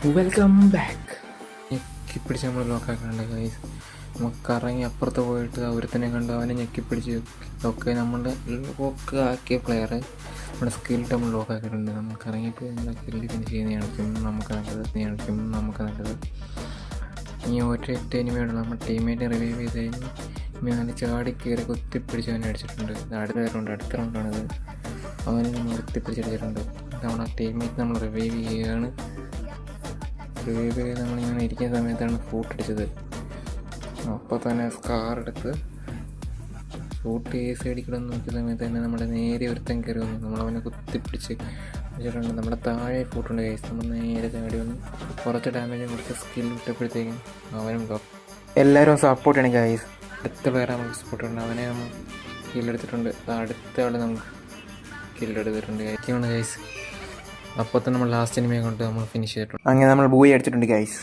Welcome back. ഞെക്കിപ്പിടിച്ച് നമ്മൾ ലോക്കാക്കണ്ട guys. നമുക്ക് കറങ്ങി അപ്പുറത്ത് പോയിട്ട് ഒരുത്തനെ കണ്ട് അവനെ ഞെക്കിപ്പിടിച്ച് ഒക്കെ നമ്മളുടെ ലോക്ക് ആക്കിയ പ്ലെയറെ നമ്മുടെ സ്കില്ലിട്ട് നമ്മൾ ലോക്കാക്കിയിട്ടുണ്ട്. നമുക്ക് ഇറങ്ങിയിട്ട് നമ്മുടെ സ്കില്ല് ഫിനിഷ് ചെയ്യുന്ന കാണിക്കും നമുക്ക് നല്ലത്. ഈ ഒറ്റ എനിമയോട് നമ്മുടെ ടീമേറ്റ് റിവൈവ് ചെയ്ത് കഴിഞ്ഞ് നല്ല ചാടി കയറി കുത്തിപ്പിടിച്ച് അവനെ അടിച്ചിട്ടുണ്ട്. അടുത്ത റൗണ്ടാണിത്. അവനെ നമ്മൾ കുത്തിപ്പിടിച്ചടിച്ചിട്ടുണ്ട്. നമ്മുടെ ടീമേറ്റ് നമ്മൾ റിവൈവ് ചെയ്യുകയാണ്. നമ്മളിങ്ങനെ ഇരിക്കുന്ന സമയത്താണ് ഫൂട്ട് അടിച്ചത്. അപ്പോൾ തന്നെ സ്കാർ എടുത്ത് ഫൂട്ട് ഈ സൈഡിൽ കൂടെ നോക്കിയ സമയത്ത് തന്നെ നമ്മുടെ നേരെ ഒരുത്തൻ കയറി വന്നു. നമ്മളവനെ കുത്തിപ്പിടിച്ച് വെച്ചിട്ടുണ്ട്. നമ്മുടെ താഴെ ഫൂട്ടുണ്ട് കേസ്. നമ്മൾ നേരെ ചാടി വന്നു. കുറച്ച് ഡാമേജും കുറച്ച് സ്കിൽ ഇട്ടപ്പോഴത്തേക്കും അവനും ബ്ലോക്ക്. എല്ലാവരും സപ്പോർട്ട് ചെയ്യണം ഗൈസ്. അടുത്ത പേരെ നമുക്ക് സപ്പോർട്ടുണ്ട്. അവനെ നമ്മൾ കില്ലെടുത്തിട്ടുണ്ട്. അടുത്ത ആൾ നമുക്ക് കില്ലെടുത്തിട്ടുണ്ട് ഗൈസ്. അപ്പോൾ തന്നെ നമ്മൾ ലാസ്റ്റ് എനിമയെ കൊണ്ട് നമ്മൾ ഫിനിഷ് ചെയ്തിട്ടുണ്ട്. അങ്ങനെ നമ്മൾ ബൂയി അടിച്ചിട്ടുണ്ട് ഗൈസ്.